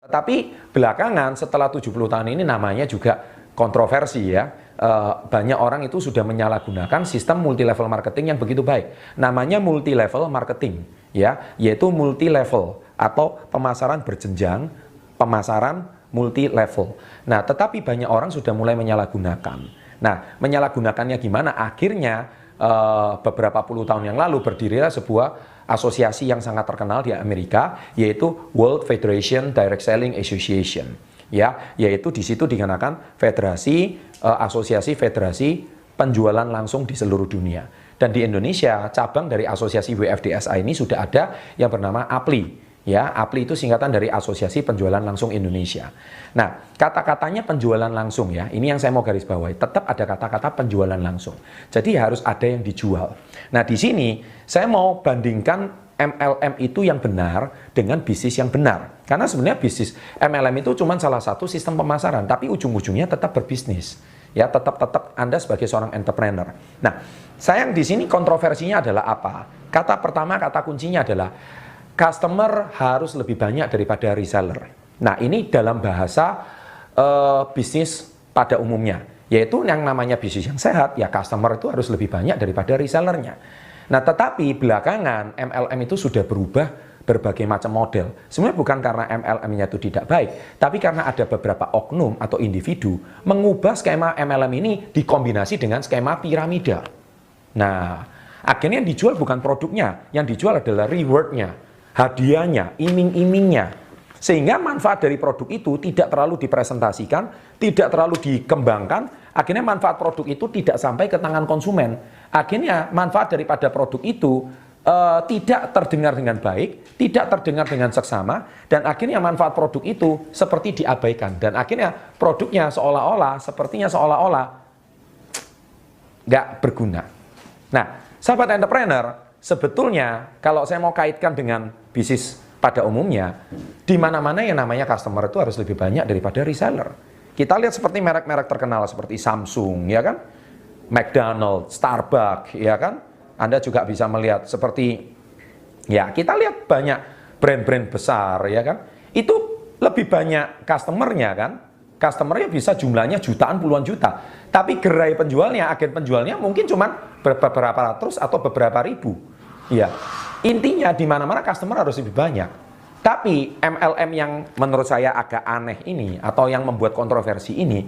Tapi belakangan setelah 70 tahun ini namanya juga kontroversi ya. Banyak orang itu sudah menyalahgunakan sistem multi level marketing yang begitu baik. Namanya multi level marketing ya, yaitu multi level atau pemasaran berjenjang, pemasaran multi level. Nah, tetapi banyak orang sudah mulai menyalahgunakan. Nah, menyalahgunakannya gimana? Akhirnya beberapa puluh tahun yang lalu berdirilah sebuah asosiasi yang sangat terkenal di Amerika, yaitu World Federation Direct Selling Association. Ya, yaitu di situ dikenakan asosiasi federasi penjualan langsung di seluruh dunia. Dan di Indonesia cabang dari asosiasi WFDSA ini sudah ada yang bernama APLI. Ya, APLI itu singkatan dari Asosiasi Penjualan Langsung Indonesia. Nah, kata-katanya penjualan langsung ya, ini yang saya mau garis bawahi. Tetap ada kata-kata penjualan langsung. Jadi harus ada yang dijual. Nah, di sini saya mau bandingkan MLM itu yang benar dengan bisnis yang benar. Karena sebenarnya bisnis MLM itu cuma salah satu sistem pemasaran, tapi ujung-ujungnya tetap berbisnis. Ya, tetap Anda sebagai seorang entrepreneur. Nah, sayang di sini kontroversinya adalah apa? Kata pertama, kata kuncinya adalah customer harus lebih banyak daripada reseller. Nah, ini dalam bahasa bisnis pada umumnya, yaitu yang namanya bisnis yang sehat, ya customer itu harus lebih banyak daripada resellernya. Nah, tetapi belakangan MLM itu sudah berubah berbagai macam model. Sebenarnya bukan karena MLM-nya itu tidak baik, tapi karena ada beberapa oknum atau individu mengubah skema MLM ini dikombinasi dengan skema piramida. Nah, akhirnya yang dijual bukan produknya, yang dijual adalah reward-nya, hadiahnya, iming-imingnya. Sehingga manfaat dari produk itu tidak terlalu dipresentasikan, tidak terlalu dikembangkan, akhirnya manfaat produk itu tidak sampai ke tangan konsumen. Akhirnya manfaat daripada produk itu tidak terdengar dengan baik, tidak terdengar dengan seksama, dan akhirnya manfaat produk itu seperti diabaikan. Dan akhirnya produknya sepertinya seolah-olah nggak berguna. Nah, sahabat entrepreneur, sebetulnya kalau saya mau kaitkan dengan bisnis pada umumnya, di mana-mana yang namanya customer itu harus lebih banyak daripada reseller. Kita lihat seperti merek-merek terkenal seperti Samsung, ya kan? McDonald's, Starbucks, ya kan? Anda juga bisa melihat seperti, ya kita lihat banyak brand-brand besar, ya kan? Itu lebih banyak customernya kan? Customernya bisa jumlahnya jutaan, puluhan juta. Tapi gerai penjualnya, agen penjualnya mungkin cuma beberapa ratus atau beberapa ribu. Ya, intinya di mana-mana customer harus lebih banyak. Tapi MLM yang menurut saya agak aneh ini atau yang membuat kontroversi ini,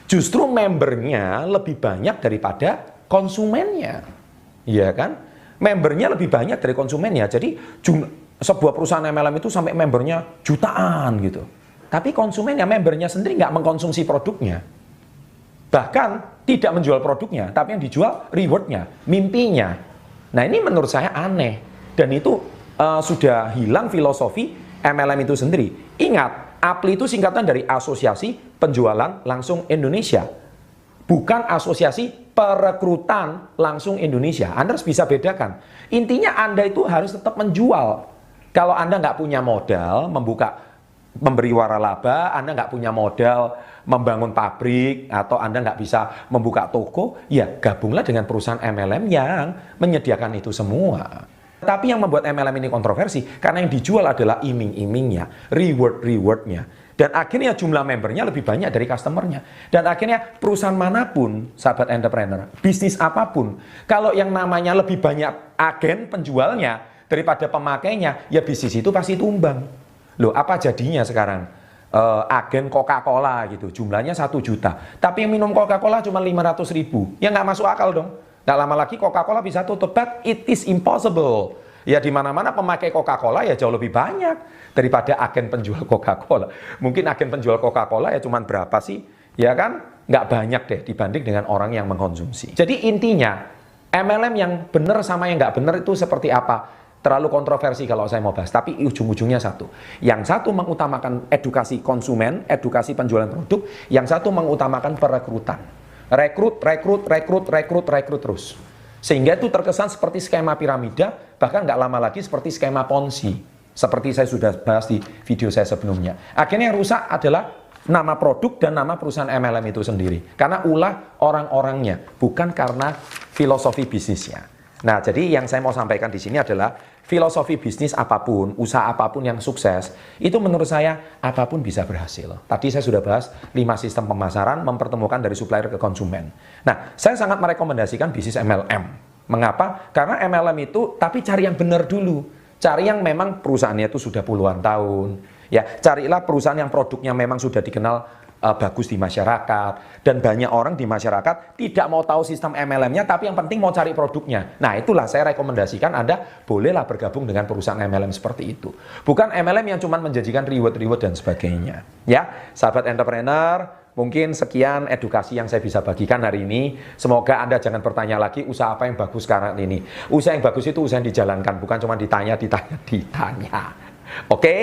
justru membernya lebih banyak daripada konsumennya. Iya kan? Membernya lebih banyak dari konsumennya. Jadi sebuah perusahaan MLM itu sampai membernya jutaan gitu. Tapi konsumennya, membernya sendiri nggak mengkonsumsi produknya. Bahkan tidak menjual produknya, tapi yang dijual rewardnya, mimpinya. Nah, ini menurut saya aneh. Dan itu sudah hilang filosofi MLM itu sendiri. Ingat, APLI itu singkatan dari Asosiasi Penjualan Langsung Indonesia. Bukan Asosiasi Perekrutan Langsung Indonesia. Anda harus bisa bedakan. Intinya Anda itu harus tetap menjual. Kalau Anda nggak punya modal memberi waralaba, Anda nggak punya modal membangun pabrik, atau Anda nggak bisa membuka toko, ya gabunglah dengan perusahaan MLM yang menyediakan itu semua. Tapi yang membuat MLM ini kontroversi, karena yang dijual adalah iming-imingnya, reward-rewardnya. Dan akhirnya jumlah membernya lebih banyak dari customernya. Dan akhirnya perusahaan manapun, sahabat entrepreneur, bisnis apapun, kalau yang namanya lebih banyak agen penjualnya daripada pemakainya, ya bisnis itu pasti tumbang. Loh, apa jadinya sekarang? Agen Coca-Cola gitu, jumlahnya 1 juta. Tapi yang minum Coca-Cola cuma 500.000. Ya nggak masuk akal dong. Nggak lama lagi Coca-Cola bisa tutup. But it is impossible. Ya di mana-mana pemakai Coca-Cola ya jauh lebih banyak daripada agen penjual Coca-Cola. Mungkin agen penjual Coca-Cola ya cuma berapa sih? Ya kan? Nggak banyak deh dibanding dengan orang yang mengkonsumsi. Jadi intinya, MLM yang benar sama yang nggak benar itu seperti apa? Terlalu kontroversi kalau saya mau bahas, tapi ujung-ujungnya satu. Yang satu mengutamakan edukasi konsumen, edukasi penjualan produk, yang satu mengutamakan perekrutan. Rekrut terus. Sehingga itu terkesan seperti skema piramida, bahkan nggak lama lagi seperti skema Ponzi. Seperti saya sudah bahas di video saya sebelumnya. Akhirnya yang rusak adalah nama produk dan nama perusahaan MLM itu sendiri. Karena ulah orang-orangnya, bukan karena filosofi bisnisnya. Nah, jadi yang saya mau sampaikan di sini adalah filosofi bisnis apapun, usaha apapun yang sukses, itu menurut saya apapun bisa berhasil. Tadi saya sudah bahas 5 sistem pemasaran mempertemukan dari supplier ke konsumen. Nah, saya sangat merekomendasikan bisnis MLM. Mengapa? Karena MLM itu tapi cari yang benar dulu. Cari yang memang perusahaannya itu sudah puluhan tahun. Ya, carilah perusahaan yang produknya memang sudah dikenal bagus di masyarakat, dan banyak orang di masyarakat tidak mau tahu sistem MLM-nya, tapi yang penting mau cari produknya. Nah, itulah saya rekomendasikan Anda bolehlah bergabung dengan perusahaan MLM seperti itu. Bukan MLM yang cuma menjanjikan reward dan sebagainya. Ya, sahabat entrepreneur, mungkin sekian edukasi yang saya bisa bagikan hari ini. Semoga Anda jangan bertanya lagi usaha apa yang bagus sekarang ini. Usaha yang bagus itu usaha yang dijalankan, bukan cuma ditanya. Oke,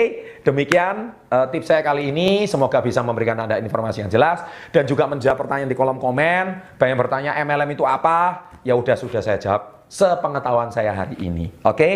demikian tips saya kali ini. Semoga bisa memberikan Anda informasi yang jelas dan juga menjawab pertanyaan di kolom komen. Banyak bertanya MLM itu apa? Ya sudah saya jawab sepengetahuan saya hari ini. Oke.